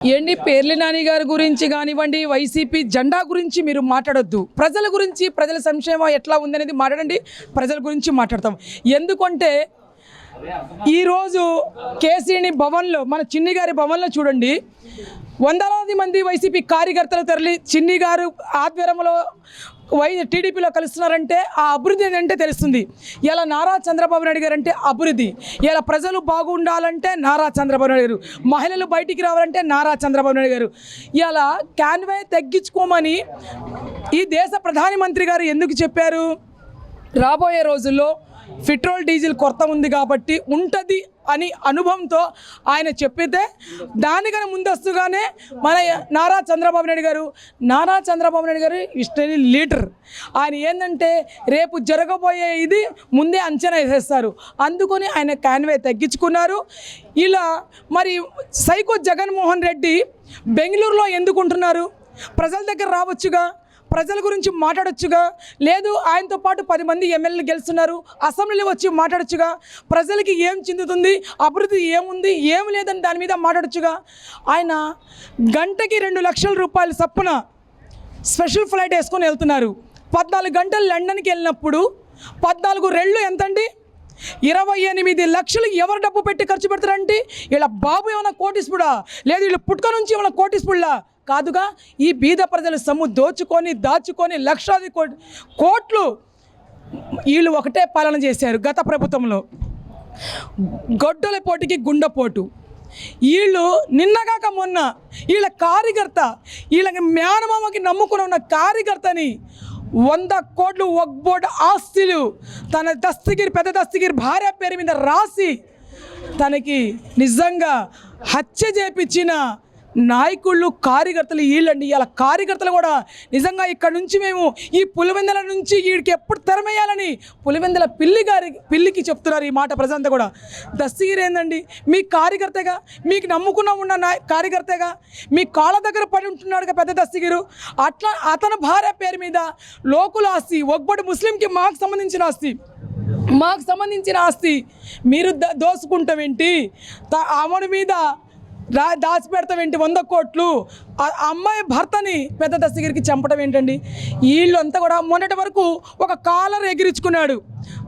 ఏంటి పేర్లి నాని గారి గురించి కానివ్వండి, వైసీపీ జెండా గురించి మీరు మాట్లాడొద్దు. ప్రజల గురించి, ప్రజల సంక్షేమం ఎట్లా ఉందనేది మాట్లాడండి. ప్రజల గురించి మాట్లాడతాం. ఎందుకంటే ఈరోజు కేసీని భవన్లో, మన చిన్ని గారి భవన్లో చూడండి, వందలాది మంది వైసీపీ కార్యకర్తలు తరలి చిన్ని గారు ఆధ్వర్యంలో టీడీపీలో కలుస్తున్నారంటే ఆ అభివృద్ధి ఏంటంటే తెలుస్తుంది. ఇలా నారా చంద్రబాబు నాయుడు గారు అంటే అభివృద్ధి. ఇలా ప్రజలు బాగుండాలంటే నారా చంద్రబాబు నాయుడు గారు, మహిళలు బయటికి రావాలంటే నారా చంద్రబాబు నాయుడు గారు. ఇలా క్యాన్వే తగ్గించుకోమని ఈ దేశ ప్రధానమంత్రి గారు ఎందుకు చెప్పారు? రాబోయే రోజుల్లో పెట్రోల్ డీజిల్ కొరత ఉంది కాబట్టి ఉంటుంది అని అనుభవంతో ఆయన చెప్పితే దానికన్నా ముందస్తుగానే మన నారా చంద్రబాబు నాయుడు గారు ఇష్టని లీడర్. ఆయన ఏంటంటే రేపు జరగబోయే ఇది ముందే అంచనా వేసేస్తారు. అందుకని ఆయన క్యాన్వే తగ్గించుకున్నారు. ఇలా మరి సైకో జగన్మోహన్ రెడ్డి బెంగళూరులో ఎందుకు ఉంటున్నారు? ప్రజల దగ్గర రావచ్చుగా, ప్రజల గురించి మాట్లాడొచ్చుగా. లేదు, ఆయనతో పాటు 10 మంది ఎమ్మెల్యేలు గెలుస్తున్నారు, అసెంబ్లీలో వచ్చి మాట్లాడొచ్చుగా. ప్రజలకి ఏం చెందుతుంది, అభివృద్ధి ఏముంది, ఏం లేదని దాని మీద మాట్లాడొచ్చుగా. ఆయన గంటకి 2 లక్షల రూపాయలు చప్పున స్పెషల్ ఫ్లైట్ వేసుకొని వెళ్తున్నారు. 14 గంటలు లండన్కి వెళ్ళినప్పుడు 14 రెళ్ళు ఎంతండి? 28 లక్షలు ఎవరు డబ్బు పెట్టి ఖర్చు పెడతారంటే? ఇలా బాబు ఏమైనా కోటీశ్వరుడా? లేదు వీళ్ళు పుట్టుక నుంచి ఏమైనా కోటీశ్వరులా? కాదుగా. ఈ బీద ప్రజల సొమ్ము దాచుకొని లక్షలాది కోట్లు వీళ్ళు ఒకటే పాలన చేశారు గత ప్రభుత్వంలో. గొడ్డల పోటీకి గుండెపోటు. వీళ్ళు నిన్నగాక మొన్న వీళ్ళ కార్యకర్త, వీళ్ళకి మేనమామకి నమ్ముకుని ఉన్న కార్యకర్తని 100 కోట్లు వక్ఫ్ బోర్డు ఆస్తులు తన దస్తగిరి, పెద్ద దస్తగిరి భార్య పేరు మీద రాసి తనకి నిజంగా హత్య చేపించిన నాయకుళ్ళు, కార్యకర్తలు వీళ్ళండి. ఇలా కార్యకర్తలు కూడా నిజంగా ఇక్కడ నుంచి మేము ఈ పులివెందుల నుంచి వీడికి ఎప్పుడు తెరమేయాలని పులివెందుల పిల్లికి చెప్తున్నారు ఈ మాట ప్రజలంతా కూడా. దస్తగిరి ఏందండి? మీ కార్యకర్తగా, మీకు నమ్ముకున్న ఉన్న కార్యకర్తగా, మీ కాళ్ళ దగ్గర పడి ఉంటున్నాడుగా పెద్ద దస్తగిరు. అట్లా అతని భార్య పేరు మీద లోకుల ఆస్తి, ఒక్కటి ముస్లింకి మాకు సంబంధించిన ఆస్తి మీరు దోసుకుంటామేంటి? ఆమె మీద దాచిపెడతామేంటి 100 కోట్లు? ఆ అమ్మాయి భర్తని పెద్ద దస్తగిరికి చంపడం ఏంటండి? వీళ్ళు అంతా కూడా మొన్నటి వరకు ఒక కాలర్ ఎగిరించుకున్నాడు,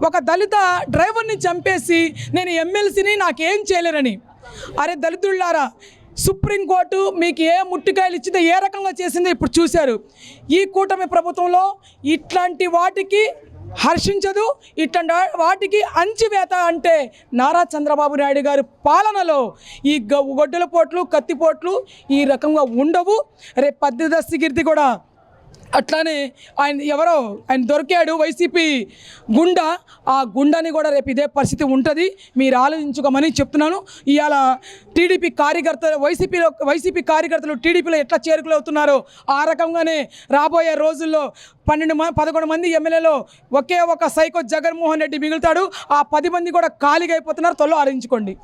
ఒక దళిత డ్రైవర్ని చంపేసి నేను ఎమ్మెల్సీని నాకేం చేయలేరని. అరే దళితులారా, సుప్రీంకోర్టు మీకు ఏ ముట్టికాయలు ఇచ్చిందో, ఏ రకంగా చేసిందో ఇప్పుడు చూశారు. ఈ కూటమి ప్రభుత్వంలో ఇట్లాంటి వాటికి హర్షించదు, ఇట్లాంటి వాటికి అంచివేత అంటే నారా చంద్రబాబు నాయుడు గారి పాలనలో ఈ గొడ్డల పోట్లు, కత్తిపోట్లు ఈ రకంగా ఉండవు. రేపు పెద్ద దస్తగిరి కూడా అట్లానే ఆయన దొరికాడు వైసీపీ గుండా. ఆ గుండాని కూడా రేపు ఇదే పరిస్థితి ఉంటుంది. మీరు ఆలోచించుకోమని చెప్తున్నాను. ఇవాళ టీడీపీ కార్యకర్తలు, వైసీపీ కార్యకర్తలు టీడీపీలో ఎట్లా చేరుకులు అవుతున్నారో ఆ రకంగానే రాబోయే రోజుల్లో 11 మంది ఎమ్మెల్యేలో ఒకే ఒక సైకో జగన్మోహన్ రెడ్డి మిగులుతాడు. ఆ 10 మంది కూడా ఖాళీగా అయిపోతున్నారు. త్వరలో ఆలోచించుకోండి.